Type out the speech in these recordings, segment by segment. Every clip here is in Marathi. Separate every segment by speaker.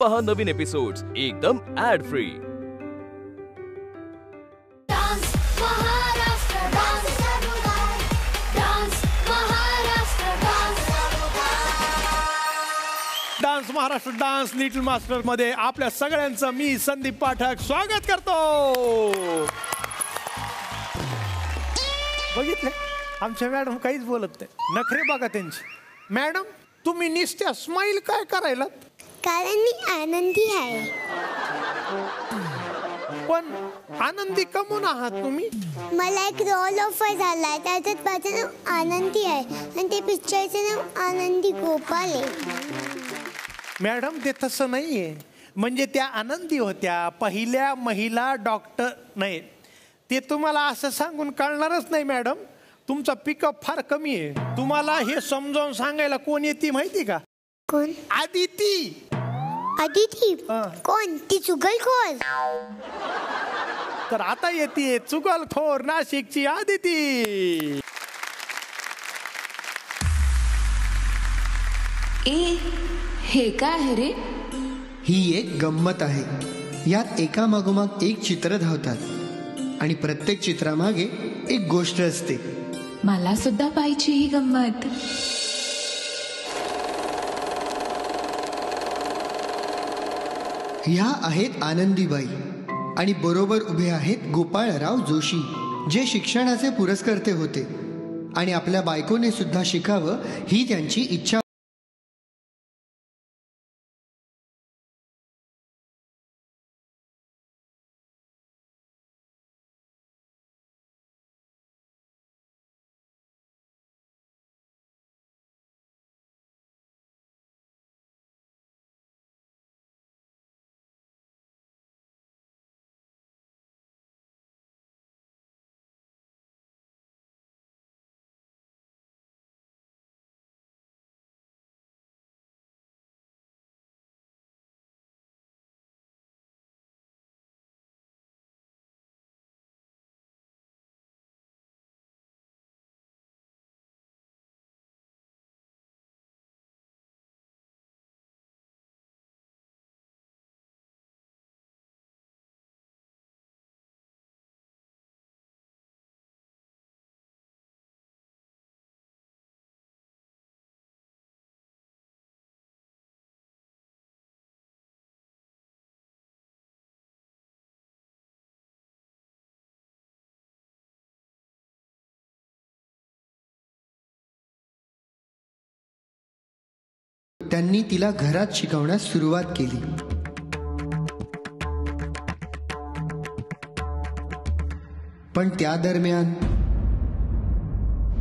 Speaker 1: पहा नवीन एपिसोड्स एकदम ad free.
Speaker 2: Dance Maharashtra dance little master मध्ये आपल्या सगळ्यांचं मी संदीप पाठक स्वागत करतो। बघितले आमच्या मॅडम काहीच बोलत नाही, नखरे बघा त्यांची। मॅडम तुम्ही निस्त्या स्माइल काय करायला?
Speaker 3: कारण मी आनंदी आहे।
Speaker 2: पण आनंदी कमून आहात तुम्ही?
Speaker 3: मला एक रोल ऑफर झालाय, त्याच्यात माझं नाव आनंदी आहे आणि ते पिक्चरचं नाव आनंदी गोपाल आहे।
Speaker 2: मॅडम ते तसं नाहीये, म्हणजे त्या आनंदी होत्या पहिल्या महिला डॉक्टर नाही, ते तुम्हाला असं सांगून कळणारच नाही मॅडम। तुमचा पिकअप फार कमी आहे। तुम्हाला हे समजावून सांगायला कोण येते माहिती का?
Speaker 3: कोण?
Speaker 2: आदिती।
Speaker 3: आदिती कोण? ती चुगलखोर।
Speaker 2: तर आता येते चुगलखोर नाशिकची आदिती।
Speaker 4: हे काय आहे रे?
Speaker 5: ही एक गंमत आहे। यात एकामागोमाग एक चित्र धावतात आणि प्रत्येक चित्रामागे एक गोष्ट असते।
Speaker 4: मला सुद्धा पाहिजे ही गंमत।
Speaker 5: ह्या आहेत आनंदीबाई आणि बरोबर उभे आहेत गोपाळराव जोशी, जे शिक्षणाचे पुरस्कर्ते होते आणि आपल्या बायकोने सुद्धा शिकावं ही त्यांची इच्छा। त्यांनी तिला घरात शिकवण्यास सुरुवात केली। पण त्या दरम्यान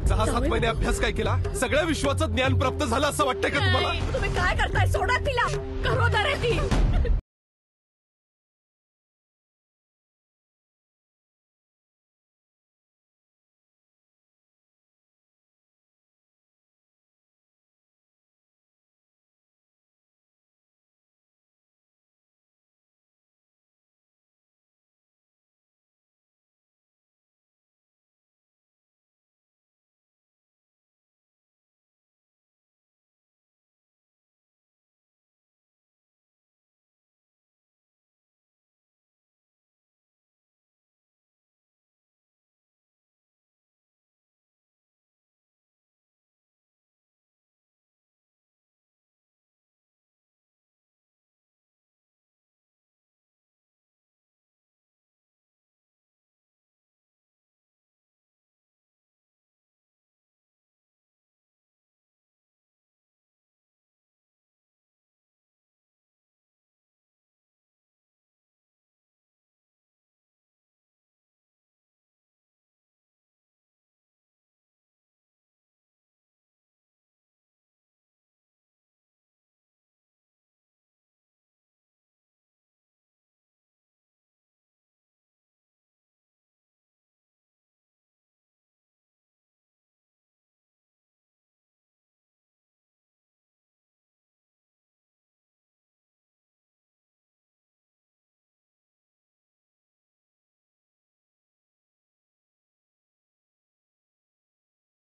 Speaker 1: 6-7 महिने अभ्यास काय केला? सगळ्या विश्वाचं ज्ञान प्राप्त झालं असं वाटतंय का तुम्हाला?
Speaker 6: तुम्ही काय करताय? सोडा तिला, करोदर आहे ती।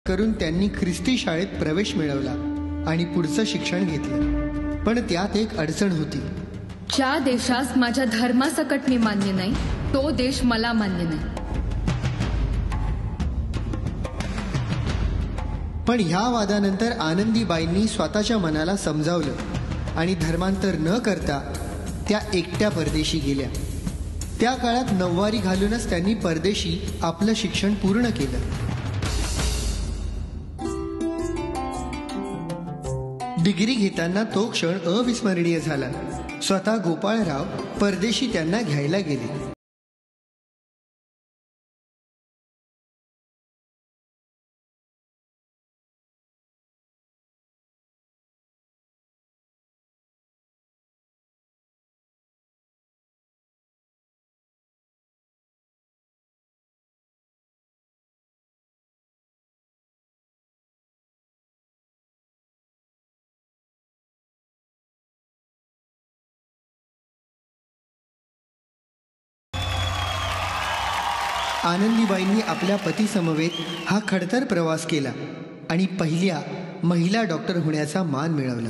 Speaker 5: करून त्यांनी ख्रिस्ती शाळेत प्रवेश मिळवला आणि पुढचं शिक्षण घेतलं। पण त्यात एक अडचण होती,
Speaker 4: ज्या देशास माझ्या धर्मासकट मी मान्य नाही तो देश मला मान्य नाही.
Speaker 5: पण ह्या वादानंतर आनंदीबाईंनी स्वतःच्या मनाला समजावलं आणि धर्मांतर न करता त्या एकट्या परदेशी गेल्या. त्या काळात नऊवारी घालूनच त्यांनी परदेशी आपलं शिक्षण पूर्ण केलं. डिग्री घेताना तो क्षण अविस्मरणीय झाला. स्वतः गोपाळराव परदेशी त्यांना घ्यायला गेले. आनंदीबाईंनी आपल्या पतीसमवेत हा खडतर प्रवास केला आणि पहिल्या महिला डॉक्टर होण्याचा मान मिळवला.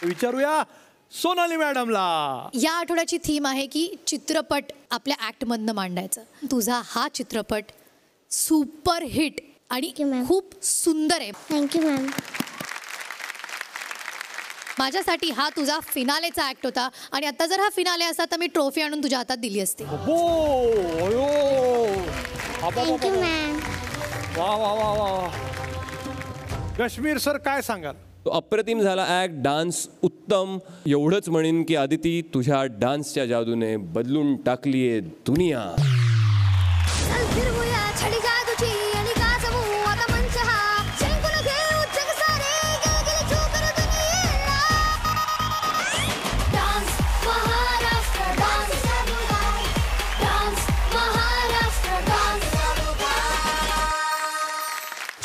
Speaker 2: विचारूया सोनाली मॅडमला.
Speaker 7: या आठवड्याची थीम आहे की चित्रपट आपल्या ॲक्टमधनं मांडायचं. तुझा हा चित्रपट सुपर हिट आणि
Speaker 3: Thank you, ma'am.
Speaker 7: खूप सुंदर आहे.
Speaker 3: Thank you ma'am.
Speaker 7: माझ्यासाठी हा तुझा फिनालेचा ॲक्ट होता आणि आता जर हा फिनाले असता तर मी ट्रॉफी आणून तुझ्या हातात दिली असती.
Speaker 3: Thank you ma'am.
Speaker 2: वा वा वा वा. कश्मीर सर काय सांगाल?
Speaker 1: तो अप्रतिम झाला ॲक्ट, डान्स उत्तम. एवढंच म्हणेन की आदिती तुझ्या डान्सच्या जादूने बदलून टाकलीये दुनिया.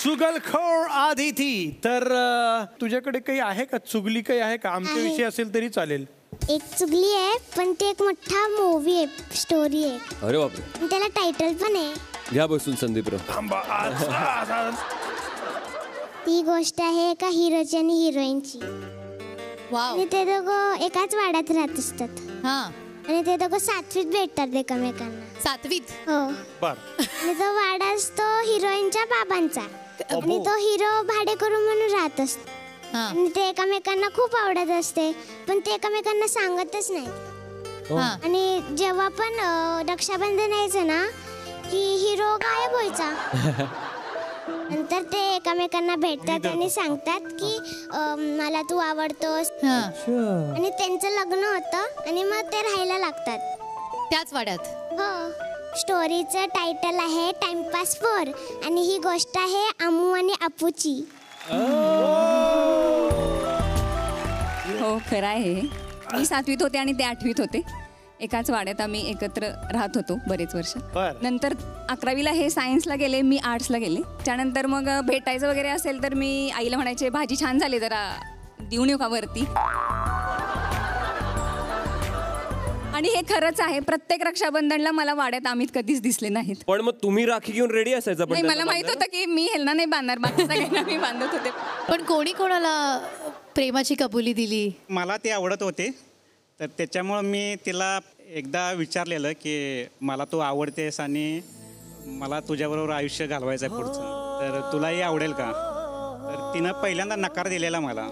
Speaker 2: चुगलखोर आदिती. तर तुझ्याकडे काही आहे का, चुगली काही आहे का? आमच्याविषयी असेल तरी चालेल.
Speaker 3: एक चुगली आहे पण ते एक मोठा मूवी आहे, स्टोरी आहे.
Speaker 1: अरे बापरे,
Speaker 3: आणि त्याला टायटल पण आहे.
Speaker 1: घ्या बसून संदीपराव.
Speaker 3: ती गोष्ट आहे एका हिरोची आणि हिरोईनची.
Speaker 7: वाव.
Speaker 3: आणि ते दोघं एकाच वाड्यात राहत असतात
Speaker 7: हा.
Speaker 3: आणि ते दोघं 7वीत भेटतात एकमेकांना.
Speaker 7: 7वीत.
Speaker 3: हो.
Speaker 2: बर.
Speaker 3: आणि तो वाडा असतो हिरोईनच्या बाबांचा आणि तो हिरो भाडेकरू म्हणून राहत असतो.
Speaker 7: हा.
Speaker 3: आणि ते एकमेकांना खूप आवडत असते पण ते एकमेकांना सांगतच नाही.
Speaker 7: हा.
Speaker 3: आणि जेव्हा पण रक्षाबंधन यायचं ना की हिरो गायब व्हायचा. नंतर ते एकमेकांना भेटतात आणि सांगतात की मला तू आवडतोस.
Speaker 7: हा.
Speaker 3: आणि त्यांचं लग्न होतं आणि मग ते राहायला लागतात
Speaker 7: त्याच वाड्यात.
Speaker 3: हो. स्टोरीचं टायटल आहे टाइमपास 4 आणि ही गोष्ट आहे अमू आणि अपूची.
Speaker 6: हो खरं आहे. मी 7वीत होते आणि ते 8वीत होते. एकाच वाड्यात आम्ही एकत्र राहत होतो बरेच वर्ष.
Speaker 2: बरं.
Speaker 6: नंतर 11वीला हे सायन्सला गेले, मी आर्ट्सला गेले. त्यानंतर मग भेटायचं वगैरे असेल तर मी आईला म्हणायचे भाजी छान झाली जरा देऊन येऊ का वरती. आणि हे खरंच आहे, प्रत्येक रक्षाबंधनला मला वाड्यात आम्ही कधीच दिसले नाहीत.
Speaker 1: पण मग तुम्ही राखी घेऊन रेडी असायचा?
Speaker 6: नाही, मला माहित होतं की मी ह्यांना नाही बांधणार, बाकी सगळ्यांना मी बांधत होते.
Speaker 7: पण कोणी कोणाला प्रेमाची कबुली दिली?
Speaker 8: मला ते आवडत होते तर त्याच्यामुळं मी तिला एकदा विचारलेलं की मला तू आवडतेस आणि मला तुझ्याबरोबर आयुष्य घालवायचं आहे पुढचं, तर तुलाही आवडेल का? तर तिनं पहिल्यांदा नकार दिलेला मला.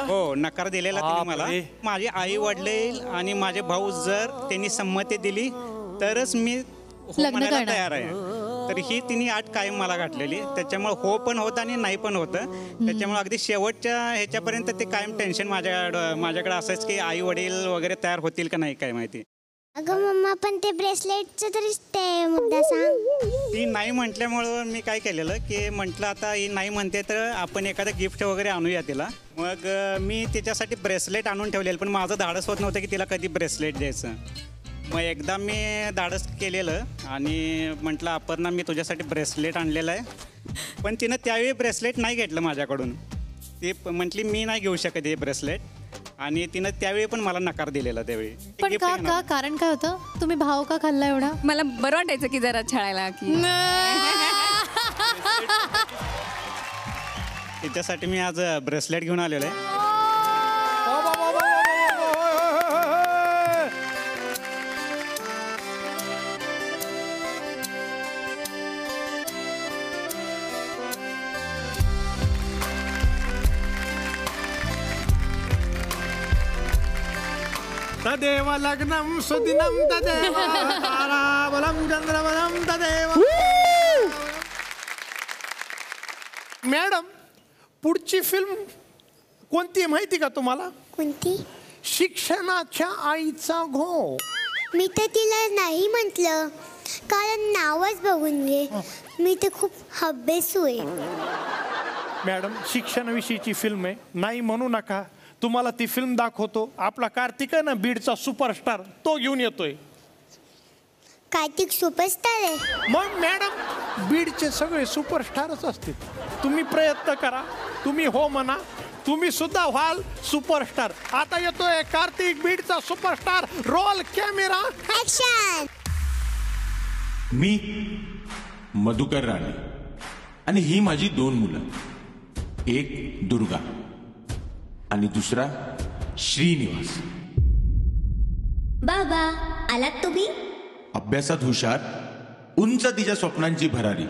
Speaker 8: हो, नकार दिलेला तिने मला. माझे आई वडील आणि माझे भाऊ जर त्यांनी संमती दिली तरच मी हो म्हणायला तयार आहे. तर ही तिने आठ कायम मला घातलेली. त्याच्यामुळे हो पण होतं आणि नाही पण होतं. त्याच्यामुळे अगदी शेवटच्या ह्याच्यापर्यंत ते कायम टेन्शन माझ्याकडे असायचं की आई वडील वगैरे तयार होतील का नाही काय माहिती.
Speaker 3: अगं मम्मा पण ते ब्रेसलेटचं तरी ते मुद्दा सांग.
Speaker 8: ती नाही म्हटल्यामुळं मी काय केलेलं की म्हटलं आता ही नाही म्हणते तर आपण एखादं गिफ्ट वगैरे आणूया तिला. मग मी तिच्यासाठी ब्रेसलेट आणून ठेवलेलं पण माझं धाडस होत नव्हतं की तिला कधी ब्रेसलेट द्यायचं. मग एकदा मी धाडस केलेलं आणि म्हटलं अपर्णा मी तुझ्यासाठी ब्रेसलेट आणलेलं आहे. पण तिनं त्यावेळी ब्रेसलेट नाही घेतलं माझ्याकडून. ती म्हटली मी नाही घेऊ शकत हे ब्रेसलेट आणि तिनं त्यावेळी पण मला नकार दिलेला त्यावेळी.
Speaker 7: पण
Speaker 8: Gift
Speaker 7: का
Speaker 8: घेणार.
Speaker 7: कारण काय होतं? तुम्ही भाव का खाल्ला एवढा?
Speaker 6: मला बरं वाटायचं की जरा छळायला की
Speaker 8: तिच्यासाठी मी आज ब्रेसलेट घेऊन आलेलो आहे.
Speaker 2: तदेव लग्नम सुदिनम तदेव ताराबलम चंद्रबलम तदेव. मॅडम, पुढची फिल्म कोणती आहे माहिती का तुम्हाला?
Speaker 3: कोणती?
Speaker 2: शिक्षणाच्या आईचा घो.
Speaker 3: मी तर तिला नाही म्हटलं, कारण नावच बघून घे. मी तर खूप हब्बेसू आहे.
Speaker 2: मॅडम, शिक्षणाविषयीची फिल्म आहे, नाही म्हणू नका. तुम्हाला ती फिल्म दाखवतो. आपला कार्तिक आहे ना, बीडचा सुपरस्टार, तो घेऊन येतोय.
Speaker 3: कार्तिक सुपरस्टार आहे?
Speaker 2: मग मॅडम, बीडचे सगळे सुपरस्टारच असतील. तुम्ही प्रयत्न करा, तुम्ही हो म्हणा, तुम्ही सुद्धा व्हाल सुपरस्टार. आता येतोय कार्तिक, बीडचा सुपरस्टार. Roll camera
Speaker 3: action.
Speaker 9: मी मधुकर राणे आणि ही माझी 2 मुलं. एक दुर्गा आणि दुसरा श्रीनिवास.
Speaker 3: बाबा, आलात तुम्ही?
Speaker 9: अभ्यासात हुशार, उंच तिच्या स्वप्नांची भरारी.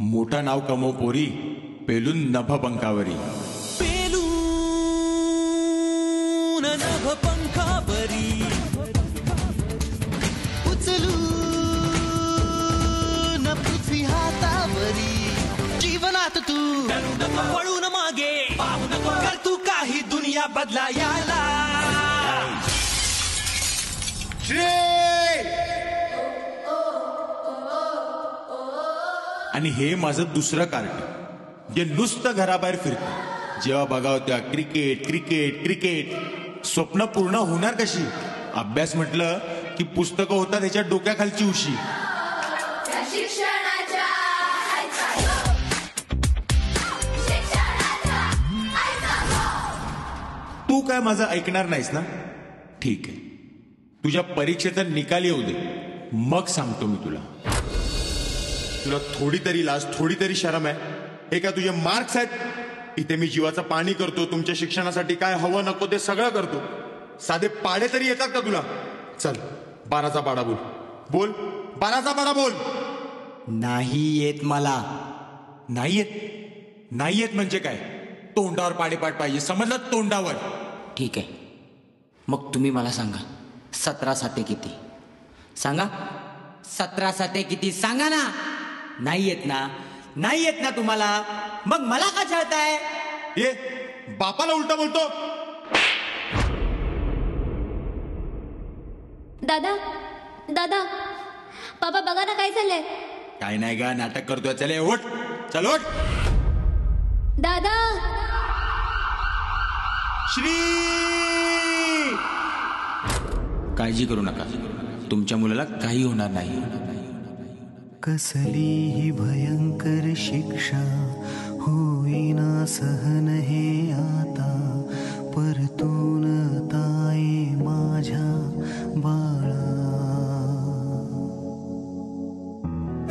Speaker 9: मोठा नाव कमव पोरी, पेलून नभ पंखावरी.
Speaker 10: पेलून नभ पंखावरी, उचलून पृथ्वी हातावरी. जीवनात तू वळून मागे कर तू काही दुनिया बदलायला.
Speaker 9: आणि हे माझं दुसरं कार्ट, जे नुसतं घराबाहेर फिरतं. जेव्हा बघावं तेव्हा क्रिकेट क्रिकेट क्रिकेट. स्वप्न पूर्ण होणार कशी? अभ्यास म्हटलं की पुस्तकं होतात त्याच्या डोक्याखालची उशी. तू काय माझं ऐकणार नाहीस ना? ठीक आहे, तुझ्या परीक्षेचा निकाल येऊ दे, मग सांगतो मी तुला. तुला थोडी तरी लाज, थोडी तरी शरम आहे? हे काय तुझे मार्क्स आहेत? इथे मी जीवाचं पाणी करतो, तुमच्या शिक्षणासाठी काय हवं नको ते सगळं करतो. साधे पाडे तरी येतात का तुला? चल, 12चा पाडा बोल. बोल, 12चा पाडा बोल.
Speaker 10: नाही येत मला.
Speaker 9: नाही येत? नाही येत म्हणजे काय? तोंडावर पाडेपाठ पाहिजे, समजलं? तोंडावर.
Speaker 10: ठीक आहे, मग तुम्ही मला सांगा, 17 साते किती? सांगा, 17 साते किती सांगा ना. नाही येत ना? नाही येत ना तुम्हाला? मग मला का छळताय?
Speaker 9: ये बापाला उलटा बोलतो.
Speaker 11: दादा, दादा, पापा बघा ना काय झालंय.
Speaker 9: काय नाही का, नाटक करतोय. चले उठ, चल उठ.
Speaker 11: दादा.
Speaker 9: श्री, काळजी करू नका, तुमच्या मुलाला काही होणार नाही.
Speaker 10: कसली ही भयंकर शिक्षा, होईना सहन हे आता. परतून ताई माझ्या बाळा,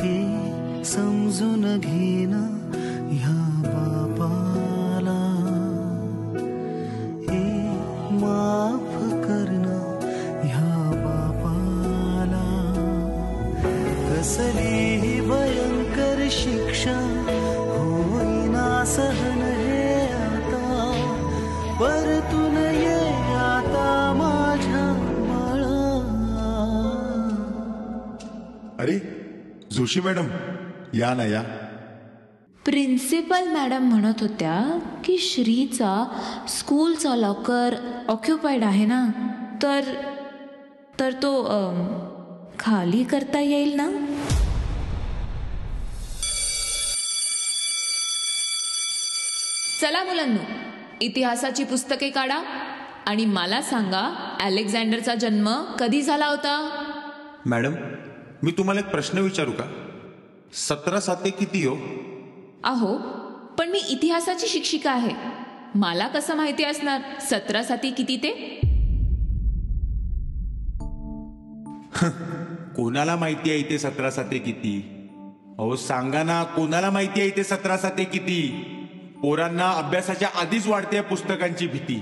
Speaker 10: हे समजून घेना ह्या बापाला. हे माफ करना ह्या बापाला. कसली ही भयंकर शिक्षा, होईना सहन हे आता. परतून ये आता माझ्या बाळा.
Speaker 9: अरे जोशी मॅडम, या ना या.
Speaker 12: प्रिन्सिपल मॅडम म्हणत होत्या की श्रीचा स्कूलचा लॉकर ऑक्युपाईड आहे ना, तर तो खाली करता येईल ना?
Speaker 4: चला मुलांनो, इतिहासाची पुस्तके काढा आणि मला सांगा, अलेक्झांडरचा जन्म कधी झाला होता?
Speaker 9: मॅडम, मी तुम्हाला एक प्रश्न विचारू का? 17 साते किती हो?
Speaker 4: अहो, पण मी इतिहासाची शिक्षिका आहे. मला कसं माहिती असणार 17 साती किती ते?
Speaker 9: कोणाला माहिती आहे इथे 17 साते किती? अहो सांगा ना, कोणाला माहिती आहे इथे 17 साते किती? पोरांना अभ्यासाच्या आधीच वाढते पुस्तकांची भीती.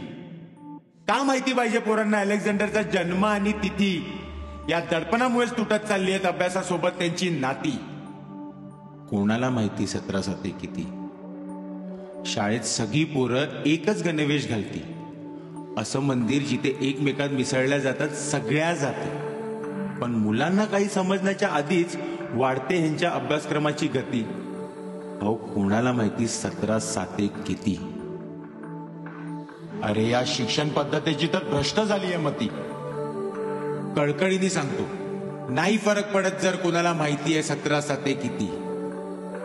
Speaker 9: का माहिती पाहिजे पोरांना अलेक्झांडरचा जन्म आणि तिथी? या दडपणामुळेच तुटत चालली आहेत अभ्यासासोबत त्यांची नाती. कोणाला माहिती 17 साते किती? शाळेत सगळी पोरं एकच गणवेश घालती. असं मंदिर जिथे एकमेकात मिसळल्या जातात सगळ्या जाती. पण मुलांना काही समजण्याच्या आधीच वाढते ह्यांच्या अभ्यासक्रमाची गती. अहो कोणाला माहिती 17 साते किती? अरे या शिक्षण पद्धतीची तर भ्रष्ट झाली आहे मती. कळकळीने सांगतो, नाही फरक पडत जर कोणाला माहिती आहे 17 साते किती.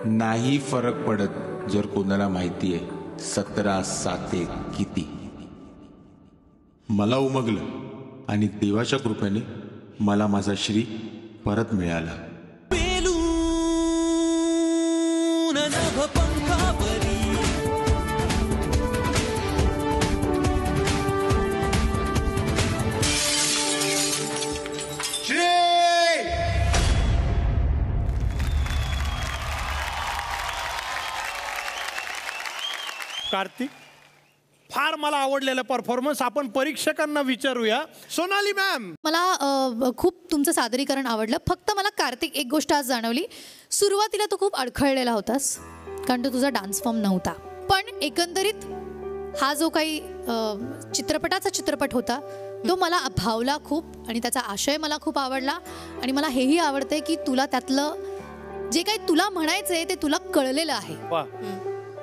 Speaker 9: नाही फरक पडत जर कोणाला माहिती आहे 17 साते किती. मला उमगलं आणि देवाच्या कृपेने मला माझा श्री परत मिळाला.
Speaker 2: कार्तिक, फार मला आवडलेला परफॉर्मन्स. आपण परीक्षकांना विचारूया. सोनाली मॅम,
Speaker 7: मला खूप तुमचं सादरीकरण आवडलं. फक्त मला कार्तिक एक गोष्ट आज जाणवली. सुरुवातीला तू खूप अडखळलेला होतास कारण तो तुझा डान्स फॉर्म नव्हता. पण एकंदरीत हा जो काही चित्रपटाचा चित्रपट होता तो मला भावला खूप आणि त्याचा आशय मला खूप आवडला. आणि मला हेही आवडतंय की तुला त्यातलं जे काही तुला म्हणायचंय ते तुला कळलेलं आहे.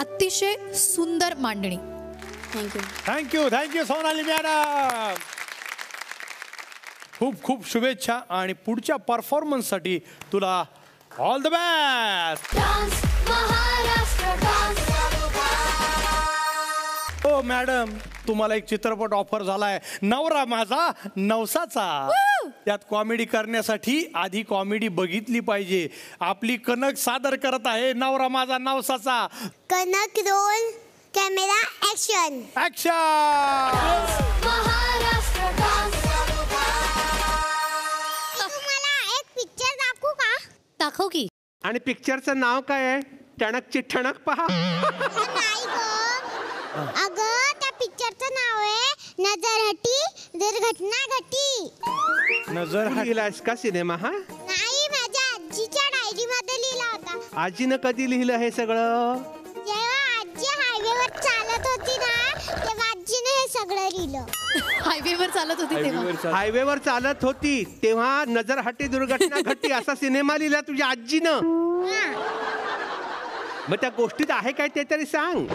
Speaker 7: अतिशय सुंदर मांडणी. Thank you
Speaker 2: thank you thank you Sonali madam. खूप खूप शुभेच्छा आणि पुढच्या परफॉर्मन्ससाठी तुला ऑल द बेस्ट. हो मॅडम, तुम्हाला एक चित्रपट ऑफर झालाय, नवरा माझा नवसाचा. त्यात कॉमेडी करण्यासाठी आधी कॉमेडी बघितली पाहिजे. आपली कनक सादर करत आहे Navra Maza Navsacha.
Speaker 3: Kanak roll, camera, action. तुम्हाला एक पिक्चर दाखवू का?
Speaker 7: दाखव की.
Speaker 13: आणि पिक्चरचं नाव काय आहे? टणकची ठणक पहा.
Speaker 3: नाही गं, अगं त्या पिक्चरचं नाव आहे नजर हटी दुर्घटना घटी.
Speaker 13: नजर लिहिलास का सिनेमा? हा
Speaker 3: नाही, माझ्या आजीच्या डायरी मध्ये लिहिला होता.
Speaker 13: आजीनं कधी लिहिलं हे सगळं?
Speaker 3: जेव्हा आजी हायवेवर चालत होती ना तेव्हा आजीने हे सगळं लिहिलं.
Speaker 7: हायवेवर चालत होती तेव्हा?
Speaker 13: हायवेवर चालत होती तेव्हा नजर हटी दुर्घटना घटी असा सिनेमा लिहिला तुझ्या आजीनं? मग त्या गोष्टीत आहे काय ते तरी सांग.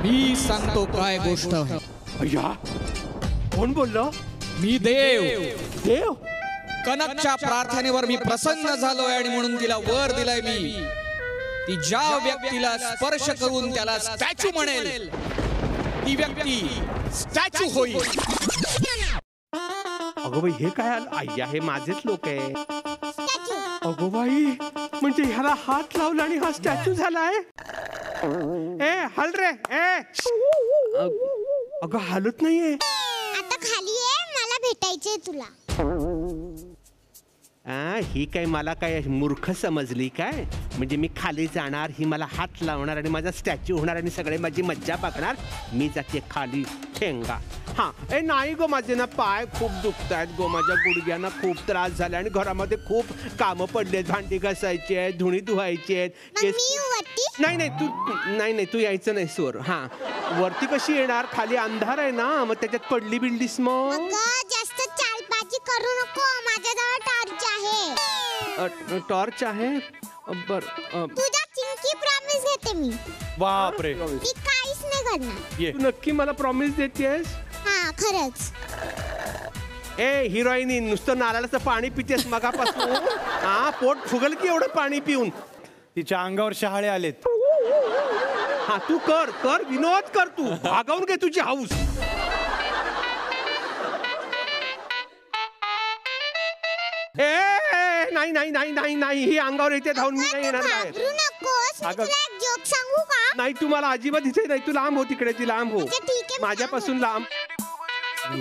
Speaker 14: मी सांगतो काय गोष्ट आहे.
Speaker 13: अय्या, कोण बोललो?
Speaker 14: मी देव.
Speaker 13: देव?
Speaker 14: कनकच्या प्रार्थनेवर मी प्रसन्न झालोय आणि म्हणून तिला वर दिलाय मी. ती ज्या व्यक्तीला स्पर्श करून त्याला स्टॅच्यू म्हणेल ती व्यक्ती स्टॅच्यू होईल.
Speaker 13: अगो बाई, हे काय आलं? अय्या, हे माझेच लोक आहे. अगो बाई, म्हणजे ह्याला हात लावला आणि हा स्टॅच्यू झालाय. ए हल रे. ए अगं हालत नाहीये.
Speaker 3: आता खाली आहे, मला भेटायचंय तुला.
Speaker 13: ही काय मला काय मूर्ख समजली काय? म्हणजे मी खाली जाणार, ही मला हात लावणार आणि माझा स्टॅच्यू होणार आणि सगळे माझी मज्जा बघणार. मी जाते खाली ठेंगा. हा ए नाही गो, माझे ना पाय खूप दुखतायत गो, माझ्या गुडघ्यांना खूप त्रास झाला आणि घरामध्ये खूप कामं पडलेत. भांडी घासायची आहेत, धुणी धुवायची आहेत. नाही नाही तू नाही तू यायचं नाही सोर. हा वरती कशी येणार? खाली अंधार आहे ना, मग त्याच्यात पडली बिल्डीस. मग
Speaker 3: जास्त चालबाजी करू नको, माझ्याजवळ टॉर्च आहे.
Speaker 13: टॉर्च आहे? बर,
Speaker 3: तुझ्या चिंकी प्रॉमिस घेते मी.
Speaker 2: बापरे,
Speaker 3: मी काहीच नाही करणार.
Speaker 13: तू नक्की मला प्रॉमिस देतेस?
Speaker 3: हा खरंच.
Speaker 13: ए हिरोईनी, नुसतं नारळाचं पाणी पितेस मगापासून? हा पोट फुगल की एवढं पाणी पिऊन?
Speaker 2: तिच्या अंगावर शहाळे आलेत.
Speaker 13: हा तू कर कर विनोद कर, तू भागवून घे तुझी हाऊस. ए नाही नाही नाही नाही नाही, ही अंगावर येते धावून, मी नाही येणार बाहेर.
Speaker 3: नकोस, मी तुला एक जोक सांगू का?
Speaker 13: नाही तू मला अजिबात इथे नाही, तू लांब हो तिकडेची, लांब हो
Speaker 3: अच्छा, ठीक आहे, मी
Speaker 13: माझ्यापासून लांब.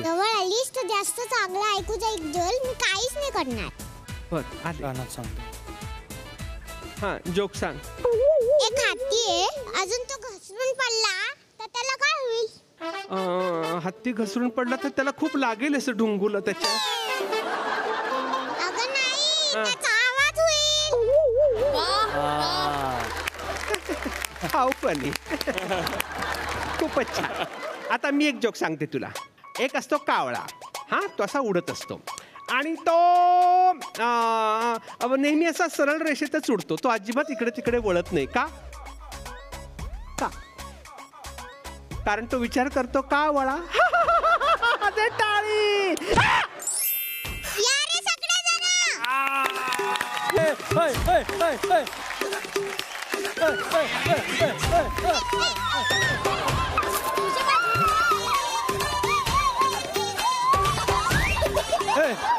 Speaker 3: जवळ आलीस तर जास्त चांगलं ऐकू जाईल जल, मी काहीच नाही करणार.
Speaker 13: बर आले सांगतो. हा जोक सांग.
Speaker 3: एक हत्ती आहे, अजून तो घसरून पडला तर त्याला काय होईल?
Speaker 13: हत्ती घसरून पडला तर त्याला खूप लागेल असं ढुंगुलं त्याच्या.
Speaker 3: अगं नाही, त्याचा आवाज होईल.
Speaker 13: हाव पण खूपच छान. आता मी एक जोक सांगते तुला. एक असतो कावळा, हा तो असा उडत असतो आणि तो नेहमी असा सरळ रेषेतच उडतो. तो अजिबात इकडे तिकडे वळत नाही. का? कारण तो विचार करतो का वळा. टाळी.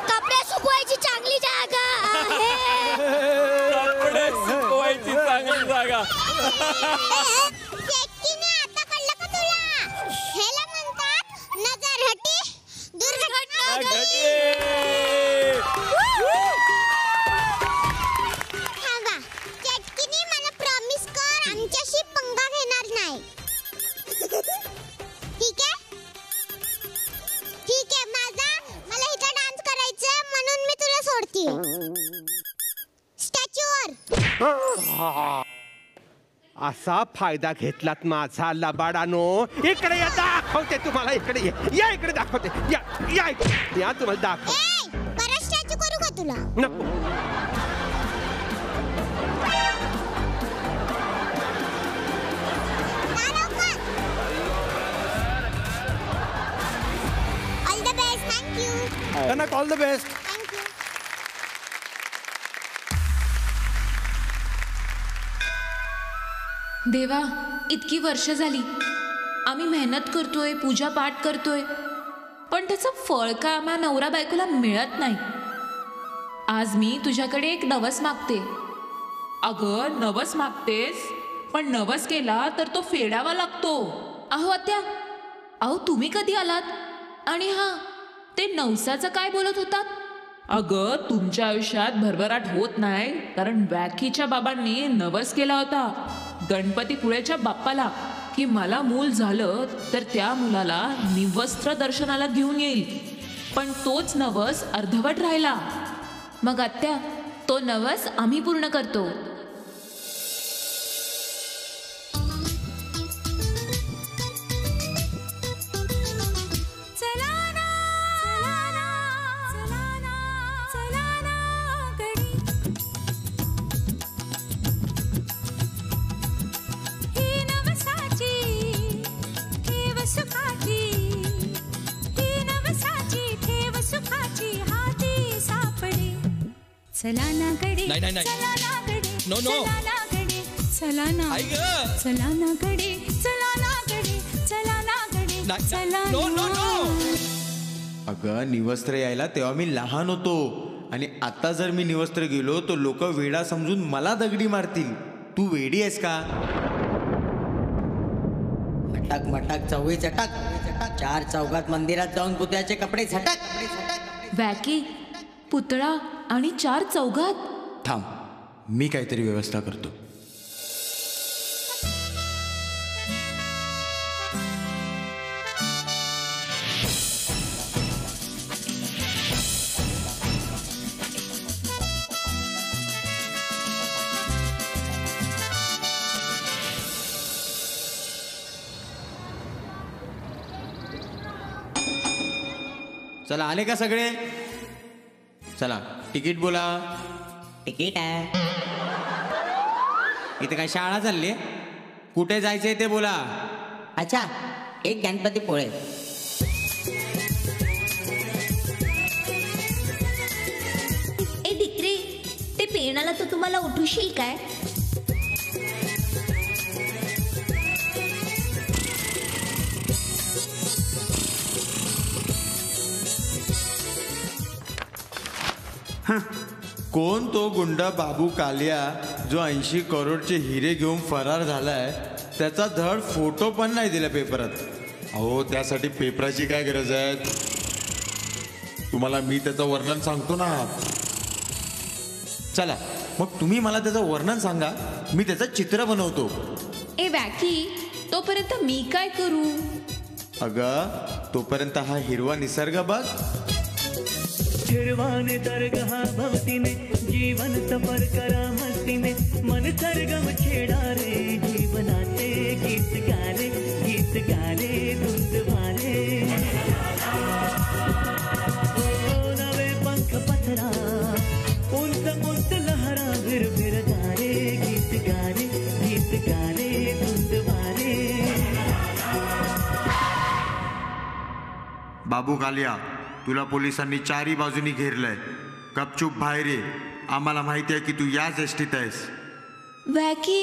Speaker 3: कपडे सुकवायची चांगली जागा आहे.
Speaker 1: कपडे सुकवायची चांगली जागा.
Speaker 3: चेटकीने आता कळलं का तुला? ह्याला म्हणतात नजर हटी दुर्घटना घडली. थांबा, चेटकीने मला प्रॉमिस कर आमच्याशी पंगा घेणार नाही. ठीक आहे? ठीक आहे, मला इथं डान्स करायचं म्हणून मी तुला सोडते. स्टॅच्यूवर.
Speaker 13: असा फायदा घेतलात माझा लबाडानो. इकडे या, दाखवते तुम्हाला. इकडे या, इकडे दाखवते. या या इकडे या, तुम्हाला दाखव.
Speaker 3: परत स्टॅच्यू करू का तुला?
Speaker 13: नको.
Speaker 3: All the best. Thank you.
Speaker 2: Kanak all the best.
Speaker 4: देवा, इतकी वर्ष झाली आम्ही मेहनत करतोय, पूजा पाठ करतोय, पण त्याचं फळ का आम्हा नवरा बायकोला मिळत नाही. आज मी तुझ्याकडे एक नवस मागते. अगं नवस मागतेस, पण नवस केला तर तो फेडावा लागतो. अहो आत्या, अहो तुम्ही कधी आलात? आणि हा ते नवसाचं काय बोलत होतात? अगं तुमच्या आयुष्यात भरभराट होत नाही कारण वॅकीच्या बाबांनी नवस केला होता गणपतीपुळेच्या बाप्पाला की मला मूल झालं तर त्या मुलाला निवस्त्र दर्शनाला घेऊन येईल. पण तोच नवस अर्धवट राहिला. मग आत्या, तो नवस आम्ही पूर्ण करतो.
Speaker 15: चला ना गडे,
Speaker 14: नाही
Speaker 15: चला ना गडे,
Speaker 14: नो नो,
Speaker 15: चला ना गडे, चला ना, चला ना गडे, चला ना गडे, चला ना गडे, चला
Speaker 14: नो नो नो.
Speaker 9: अगं निवस्त्र यायला तेव्हा मी लहान होतो आणि आता जर मी निवस्त्र गेलो तर लोक वेडा समजून मला दगडी मारतील. तू वेडी आहेस का?
Speaker 10: मटक मटक चौघी चटक, चार चौघात मंदिरात जाऊन पुतळ्याचे कपडे झटक.
Speaker 4: वॅकी, पुतळा आणि चार चौघात.
Speaker 9: थांब, मी काहीतरी व्यवस्था करतो. चला आले का सगळे? चला तिकीट बोला.
Speaker 10: तिकीट आहे.
Speaker 9: इथे काय शाळा चालली? कुठे जायचंय ते बोला.
Speaker 10: अच्छा, एक गणपतीपुळे.
Speaker 11: ए डिक्रे, ते पेनाला तर तुम्हाला उठूशील काय?
Speaker 9: कोण तो गुंडा बाबू कालिया जो 80 करोडचे हिरे घेऊन फरार झालाय त्याचा धड फोटो पण नाही दिला पेपरात. अहो त्यासाठी पेपराची काय गरज आहे? तुम्हाला मी त्याचं वर्णन सांगतो ना. चला मग तुम्ही मला त्याचं वर्णन सांगा, मी त्याचं चित्र बनवतो.
Speaker 4: ए वॅकी, तोपर्यंत मी काय करू?
Speaker 9: अगं तोपर्यंत हा हिरवा निसर्ग बघ.
Speaker 16: हिरवाने दरगहा भवतीने जीवन सफर करा मस्तीने मन सरगम छेडा रे जीवनाचे गीत गारे धुंद वारे. ओ नवे पंख पसरा उंच उंच लहरा फिर गारे गीत गारे धुंद वारे.
Speaker 9: बाबू कालिया, तुला पोलिसांनी चारी बाजूनी घेरलंय. गपचूप बाहेर ये. आम्हाला माहिती आहे की तू याच एसटीत आहेस.
Speaker 4: वॅकी,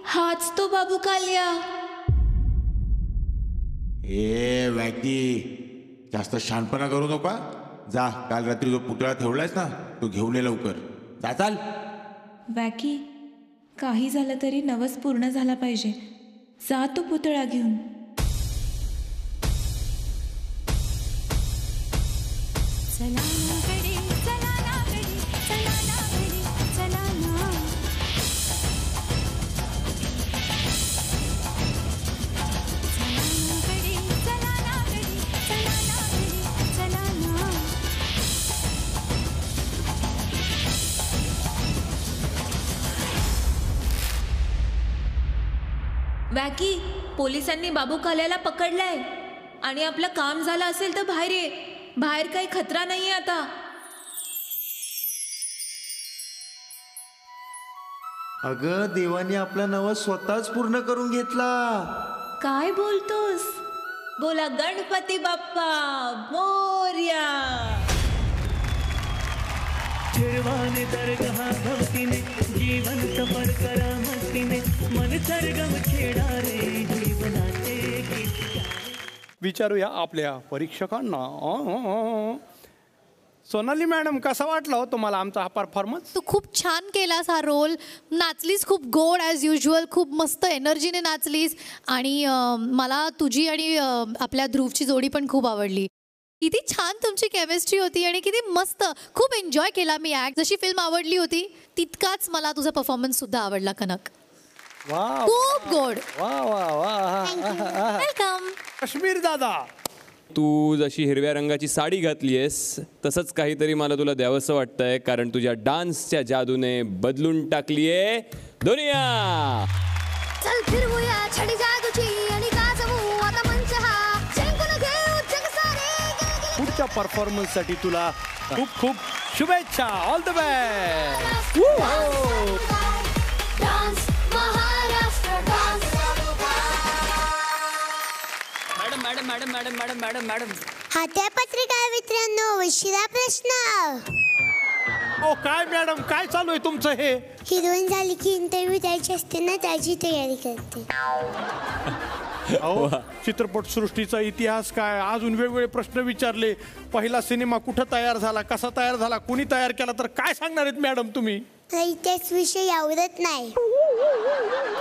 Speaker 4: हाच तो बाबू कालिया.
Speaker 9: ए वॅकी, जास्त शहाणपणा करू नका. जा, काल रात्री जो पुतळा ठेवलायस ना तो घेऊन ये लवकर. जा चाल.
Speaker 12: वॅकी, काही झालं तरी नवस पूर्ण झाला पाहिजे. जा तो पुतळा घेऊन.
Speaker 15: चला ना गडी, चला ना गडी, चला ना गडी, चला ना. चला ना गडी, चला ना गडी, चला ना गडी, चला ना.
Speaker 4: वॅकी, पोलिसांनी बाबू काल्याला पकडलाय आणि आपलं काम झालं असेल तर बाहेर ये. बाहेर काही खतरा नाहीये आता.
Speaker 9: अगं देवाने आपला नवस स्वतःच पूर्ण करून घेतला.
Speaker 4: काय बोलतोस? बोला गणपती बाप्पा मोरया.
Speaker 16: हिरवाने दरगहा भवतीने जीवन सफर करा मस्तीने मन सरगम छेडा रे जीवनाचे गीत.
Speaker 2: विचारूया आपल्या परीक्षकांना. सोनाली मॅडम, कसा वाटला हो तुम्हाला आमचा हा परफॉर्मन्स?
Speaker 7: तू खूप छान केलास हा रोल. नाचलीस खूप गोड ॲज युजल, खूप मस्त एनर्जीने नाचलीस. आणि मला तुझी आणि आपल्या ध्रुवची जोडी पण खूप आवडली. किती छान तुमची केमिस्ट्री होती आणि किती मस्त. खूप एन्जॉय केला मी ॲक्ट. जशी फिल्म आवडली होती तितकाच मला तुझा परफॉर्मन्स सुद्धा आवडला कनक. खूप गोड. वेलकम.
Speaker 2: काश्मीर दादा,
Speaker 1: तू जशी हिरव्या रंगाची साडी घातलीयस तसंच काहीतरी मला तुला द्यावंसं वाटतंय, कारण तुझ्या डान्सच्या जादूने बदलून टाकलीये दुनिया.
Speaker 3: चल फिरवूया छडी जादूची आणि गाजवू आता मंच हा. जिंकून घेऊ जग सारे.
Speaker 2: पुढच्या परफॉर्मन्स साठी तुला खूप खूप शुभेच्छा. All the best.
Speaker 3: Dance Maharashtra dance.
Speaker 6: Madam madam madam madam madam madam
Speaker 3: हात्या पत्रिका मित्रांनो, विशिरा प्रश्न.
Speaker 2: ओ काय मॅडम, काय चालू आहे तुमचं हे?
Speaker 3: हिरोईन झाली की इंटरव्ह्यू द्यायची असते ना, त्याची तयारी करते.
Speaker 2: अहो, चित्रपट सृष्टीचा इतिहास काय, अजून वेगवेगळे प्रश्न विचारले. पहिला सिनेमा कुठं तयार झाला, कसा तयार झाला, कुणी तयार केला, तर काय सांगणार आहेत मॅडम तुम्ही?
Speaker 3: इतिहास विषय आवडत नाही.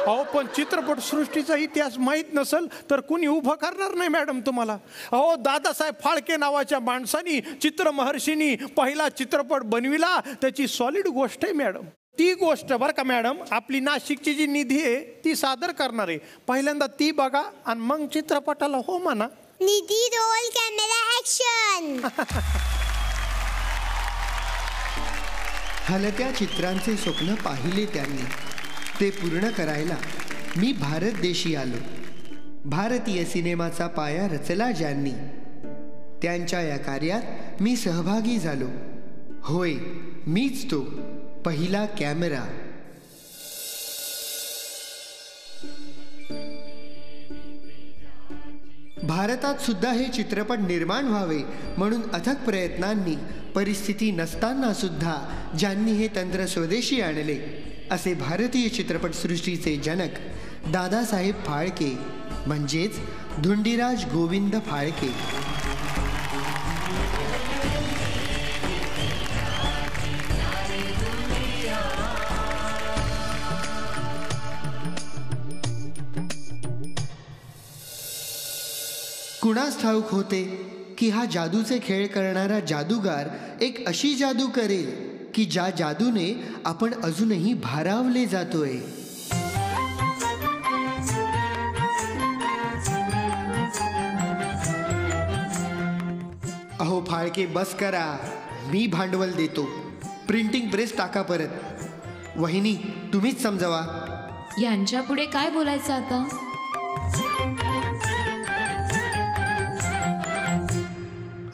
Speaker 2: अहो पण चित्रपट सृष्टीचा इतिहास माहीत नसेल तर कुणी उभं करणार नाही मॅडम तुम्हाला. अहो दादासाहेब फाळके नावाच्या माणसानी, चित्रमहर्षींनी पहिला चित्रपट बनविला, त्याची सॉलिड गोष्ट आहे मॅडम. ती गोष्ट बरं का मॅडम, आपली नाशिकची जी निधी आहे ती सादर करणार आहे. पहिल्यांदा ती बघा आणि मग चित्रपटाला हो म्हणा.
Speaker 3: निधी, रोल, कॅमेरा, ऍक्शन.
Speaker 5: हलत्या चित्रांचे स्वप्न पाहिले त्यांनी, ते पूर्ण करायला मी भारत देशी आलो. भारतीय सिनेमाचा पाया रचला ज्यांनी, त्यांच्या या कार्यात मी सहभागी झालो. होय, मीच तो पहिला कॅमेरा. भारतात सुद्धा हे चित्रपट निर्माण व्हावे म्हणून अथक प्रयत्नांनी, परिस्थिती नसताना सुद्धा ज्यांनी हे तंत्र स्वदेशी आणले, असे भारतीय चित्रपटसृष्टीचे जनक दादासाहेब फाळके, म्हणजेच धुंडीराज गोविंद फाळके. कुणास ठाऊक होते की हा जादूचे खेळ करणारा जादूगार एक अशी जादू करेल की ज्या जादूने आपण अजूनही भारावले जातोय. अहो फाळके बस करा, मी भांडवल देतो. प्रिंटिंग प्रेस टाका परत. वहिनी तुम्हीच समजावा.
Speaker 4: यांच्या पुढे काय बोलायचं आता?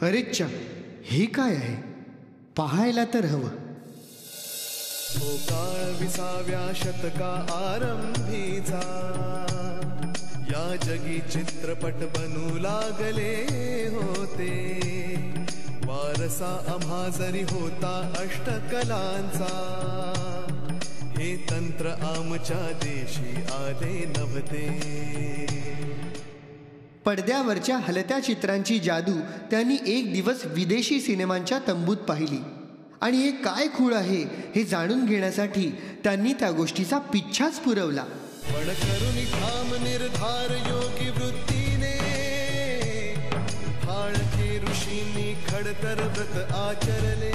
Speaker 5: अरेच्चा, हे काय आहे? पाहायला तर हवं.
Speaker 17: काळ 20व्या शतका आरंभीचा या जगी चित्रपट बनू लागले होते. वारसा आम्हा जरी होता अष्टकलांचा, हे तंत्र आमच्या देशी आले नव्हते.
Speaker 5: पडद्यावरच्या हलत्या चित्रांची जादू त्यांनी एक दिवस विदेशी सिनेमांच्या तंबूत पाहिली आणि हे काय खूळ आहे हे जाणून घेण्यासाठी त्यांनी त्या गोष्टीचा पिच्छाच पुरवला.
Speaker 17: पण करुणी ठाम निर्धार योगी वृत्तीने फाळके ऋषींनी खडतर व्रत आचरले.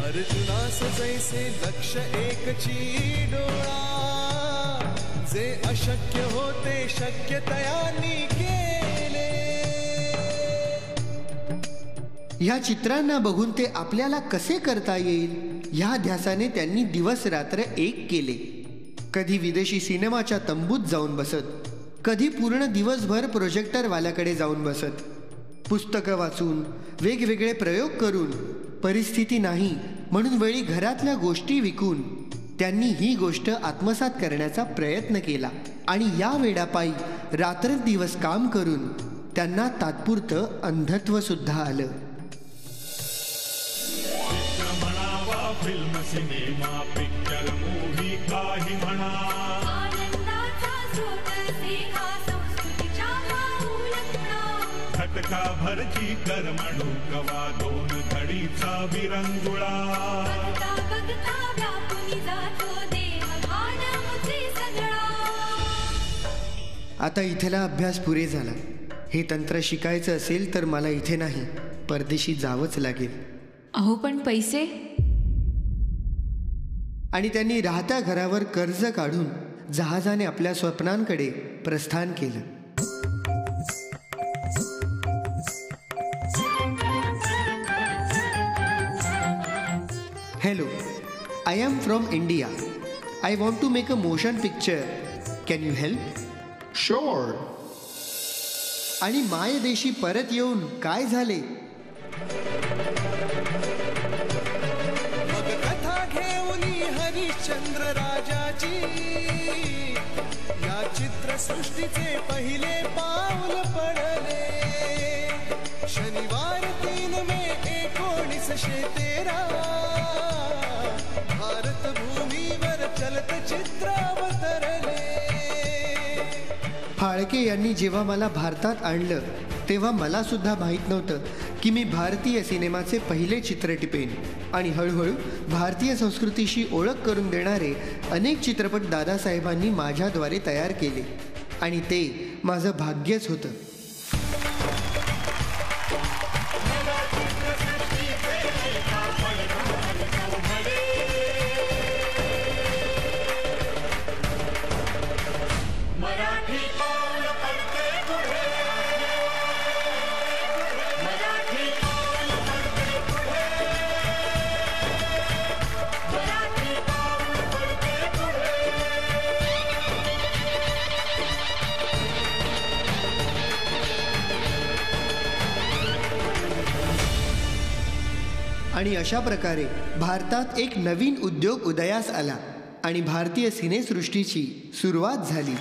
Speaker 17: अर्जुनास जैसे लक्ष एकची डोळा, जे अशक्य होते शक्य तयांनी केले.
Speaker 5: ह्या चित्रांना बघून ते आपल्याला कसे करता येईल ह्या ध्यासाने त्यांनी दिवस रात्र एक केले. कधी विदेशी सिनेमाच्या तंबूत जाऊन बसत, कधी पूर्ण दिवसभर प्रोजेक्टरवाल्याकडे जाऊन बसत, पुस्तकं वाचून वेगवेगळे प्रयोग करून, परिस्थिती नाही म्हणून वेळी घरातल्या गोष्टी विकून त्यांनी ही गोष्ट आत्मसात करण्याचा प्रयत्न केला. आणि या वेडापायी रात्रंदिवस काम करून त्यांना तात्पुरतं अंधत्व सुद्धा आलं.
Speaker 18: फिल्म सिनेमा पिक्चर मूव्ही काही म्हणा, घटका भरची करमणूक वा दोन घडीचा विरंगुळा.
Speaker 5: आता इथला अभ्यास पुरे झाला. हे तंत्र शिकायचं असेल तर मला इथे नाही, परदेशी जावंच लागेल.
Speaker 4: अहो पण पैसे?
Speaker 5: आणि त्यांनी राहत्या घरावर कर्ज काढून जहाजाने आपल्या स्वप्नांकडे प्रस्थान केलं. Hello, I am from India. I want to make a motion picture. Can you help?
Speaker 9: Sure.
Speaker 5: आणि मायदेशी परत येऊन काय झाले?
Speaker 17: मग कथा घेऊनी हरिश्चंद्र राजाची, या चित्रसृष्टीचे पहिले पाऊल पडले. शनिवार 3 मे 1913 भारत भूमीवर चलचित्र अवतरले.
Speaker 5: फाळके यांनी जेव्हा मला भारतात आणलं तेव्हा मला सुद्धा माहीत नव्हतं की मी भारतीय सिनेमाचे पहिले चित्र टिपेन. आणि हळूहळू भारतीय संस्कृतीशी ओळख करून देणारे अनेक चित्रपट दादासाहेबांनी माझ्याद्वारे तयार केले. आणि ते माझं भाग्यच होतं. आणि अशा प्रकारे भारतात एक नवीन उद्योग उदयास आला आणि भारतीय सिनेसृष्टीची सुरुवात झाली.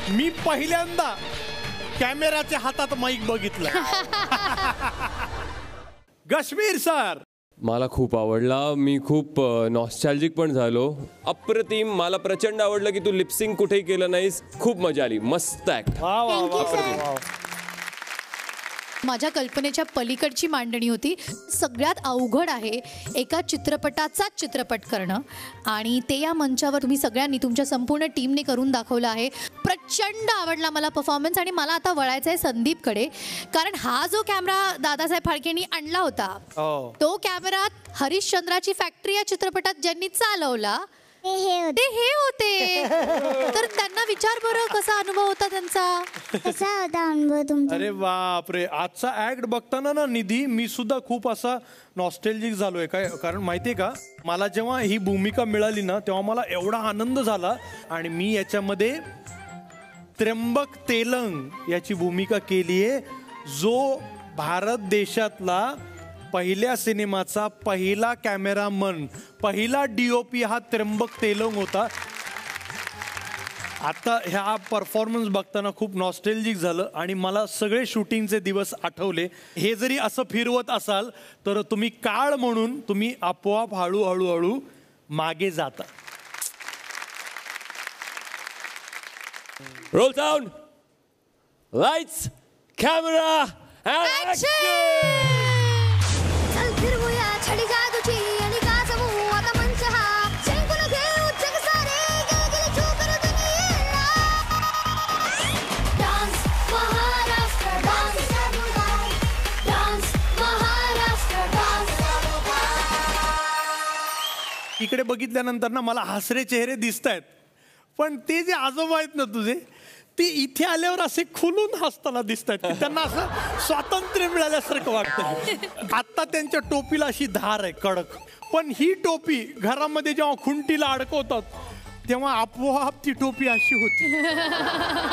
Speaker 2: मी पहिल्यांदा कॅमेराच्या हातात माईक बघितलं. गश्मीर सर,
Speaker 1: मला खूप आवडला. मी खूप नॉस्टॅल्जिक पण झालो. अप्रतिम. मला प्रचंड आवडलं की तू लिपसिंग कुठेही केलं नाहीस. खूप मजा आली. मस्त ऍक्ट.
Speaker 7: माझ्या कल्पनेच्या पलीकडची मांडणी होती. सगळ्यात अवघड आहे एका चित्रपटाचाच चित्रपट करणं आणि ते या मंचावर तुम्ही सगळ्यांनी तुमच्या संपूर्ण टीमने करून दाखवलं आहे. प्रचंड आवडला मला परफॉर्मन्स आणि मला आता वळायचं आहे संदीपकडे, कारण हा जो कॅमेरा दादासाहेब फाळकेंनी आणला होता तो कॅमेरा हरिश्चंद्राची फॅक्टरी या चित्रपटात ज्यांनी चालवला ते हे होते. तर त्यांना विचार बरं कसा अनुभव होता त्यांचा.
Speaker 3: कसा होता अनुभव तुमचा?
Speaker 2: अरे बापरे, आजचा ऍक्ट बघताना ना निधी मी सुद्धा खूप असा नॉस्टॅल्जिक झालोय. काय कारण माहितीये का, मला जेव्हा ही भूमिका मिळाली ना तेव्हा मला एवढा आनंद झाला आणि मी याच्यामध्ये त्र्यंबक तेलंग याची भूमिका केली आहे, जो भारत देशातला पहिल्या सिनेमाचा पहिला कॅमेरामन, पहिला DOP हा त्र्यंबक तेलंग होता. आता ह्या परफॉर्मन्स बघताना खूप नॉस्टॅल्जिक झालं आणि मला सगळे शूटिंगचे दिवस आठवले. हे जरी असं फिरवत असाल तर तुम्ही काळ म्हणून तुम्ही आपोआप हळूहळू मागे जाता.
Speaker 1: रोल साऊंड, लाइट्स, कॅमेरा,
Speaker 2: इकडे बघितल्यानंतर ना मला हसरे चेहरे दिसत आहेत, पण ते जे आजोबा आहेत ना तुझे, ते इथे आल्यावर असे खुलून हसताना दिसत आहेत. त्यांना असं स्वातंत्र्य मिळाल्यासारखं वाटतं. आता त्यांच्या टोपीला अशी धार आहे कडक, पण ही टोपी घरामध्ये जेव्हा खुंटीला अडकवतात तेव्हा आपोआप ती टोपी अशी होती.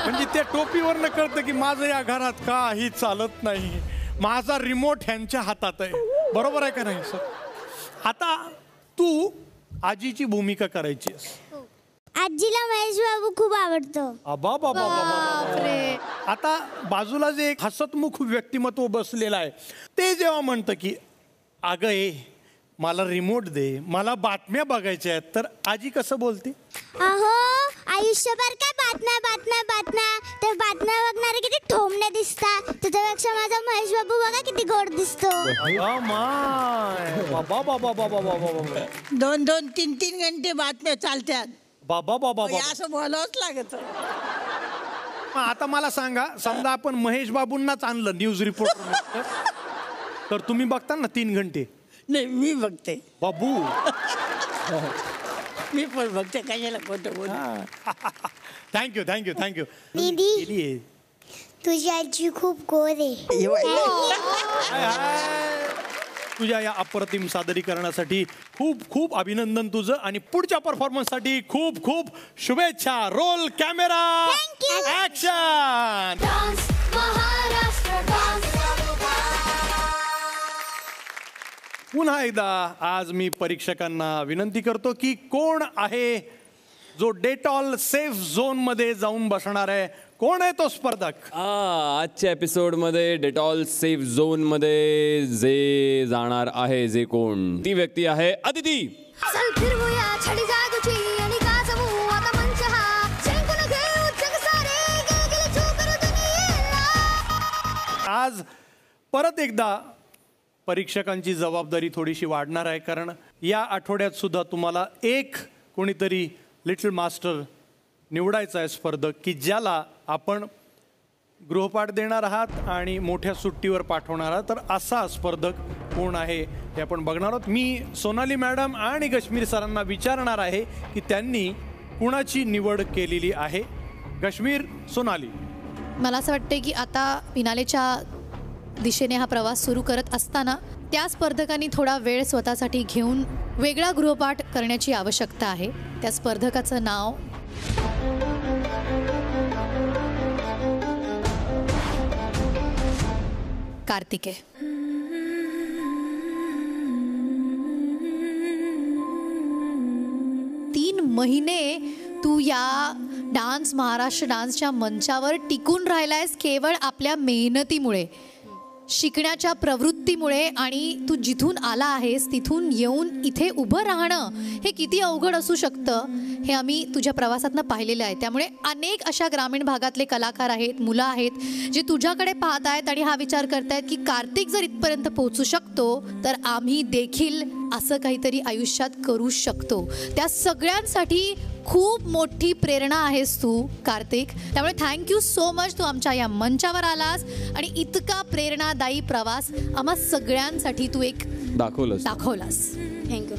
Speaker 2: म्हणजे त्या टोपीवरनं कळतं की माझं या घरात काही चालत नाही, माझा रिमोट ह्यांच्या हातात आहे. बरोबर आहे का नाही सर? आता तू आजीची भूमिका करायची आहेस.
Speaker 3: आजीला महेश बाबू खूप आवडतो.
Speaker 2: आता बाजूला जे एक हसतमुख व्यक्तिमत्व बसलेलं आहे ते जेव्हा म्हणतं की अगं ए मला रिमोट दे, मला बातम्या बघायच्या आहेत, तर आजी कसं बोलते?
Speaker 3: अहो आयुष्यभर काय बातम्या बातम्या बातम्या, तर बातम्या बघणारे किती ठोमणे दिसतात, त्याच्यापेक्षा माझा महेश बाबू बघा किती गोड दिसतो.
Speaker 19: 2-2, 3-3 घंटे बातम्या चालतात. असं बोलावंच लागत.
Speaker 2: आता मला सांगा, समजा आपण महेश बाबूंनाच आणलं न्यूज रिपोर्टर, तर तुम्ही बघता ना 3 घंटे?
Speaker 19: नाही, मी बघते
Speaker 2: बाबू.
Speaker 19: मी पण बघते, कशाला खोटं.
Speaker 2: थँक्यू.
Speaker 3: दीदी तुझी आजी खूप गोड आहे.
Speaker 2: तुझ्या या अप्रतिम सादरीकरणासाठी खूप खूप अभिनंदन तुझं आणि पुढच्या परफॉर्मन्ससाठी खूप खूप शुभेच्छा. Roll, camera, action. पुन्हा एकदा आज मी परीक्षकांना विनंती करतो की कोण आहे जो डेटॉल सेफ झोन मध्ये जाऊन बसणार आहे? कोण आहे तो स्पर्धक?
Speaker 1: आजच्या एपिसोडमध्ये डेटॉल सेफ झोन मध्ये जे जाणार आहे, जे कोण, ती व्यक्ती आहे अदिती.
Speaker 2: आज परत एकदा परीक्षकांची जबाबदारी थोडीशी वाढणार आहे, कारण या आठवड्यात सुद्धा तुम्हाला एक कोणीतरी लिटल मास्टर निवडायचा आहे स्पर्धक, की ज्याला आपण गृहपाठ देणार आहात आणि मोठ्या सुट्टीवर पाठवणार आहात. तर असा स्पर्धक कोण आहे हे आपण बघणार आहोत. मी सोनाली मॅडम आणि कश्मीर सरांना विचारणार आहे की त्यांनी कुणाची निवड केलेली आहे. कश्मीर, सोनाली.
Speaker 7: मला असं वाटतं की आता फिनालेच्या दिशेने हा प्रवास सुरू करत असताना त्या स्पर्धकांनी थोडा वेळ स्वतःसाठी घेऊन वेगळा गृहपाठ करण्याची आवश्यकता आहे. त्या स्पर्धकाचं नाव कार्तिक आहे. तीन महिने तू या डान्स महाराष्ट्र डान्सच्या मंचावर टिकून राहिलायस केवळ आपल्या मेहनतीमुळे. शिकण्याच्या प्रवृत्तीमुळे आणि तू जिथून आला आहेस तिथून येऊन इथे उभं राहणं हे किती अवघड असू शकतं हे आम्ही तुझ्या प्रवासातनं पाहिलेलं आहे. त्यामुळे अनेक अशा ग्रामीण भागातले कलाकार आहेत, मुलं आहेत जे तुझ्याकडे पाहत आहेत आणि हा विचार करतायत की कार्तिक जर इथपर्यंत पोहोचू शकतो तर आम्ही देखील असं काहीतरी आयुष्यात करू शकतो. त्या सगळ्यांसाठी खूप मोठी प्रेरणा आहेस तू कार्तिक. त्यामुळे थँक्यू सो मच, तू आमच्या या मंचावर आलास आणि इतका प्रेरणादायी प्रवास आम्हा सगळ्यांसाठी तू एक दाखवलास.
Speaker 1: थँक्यू.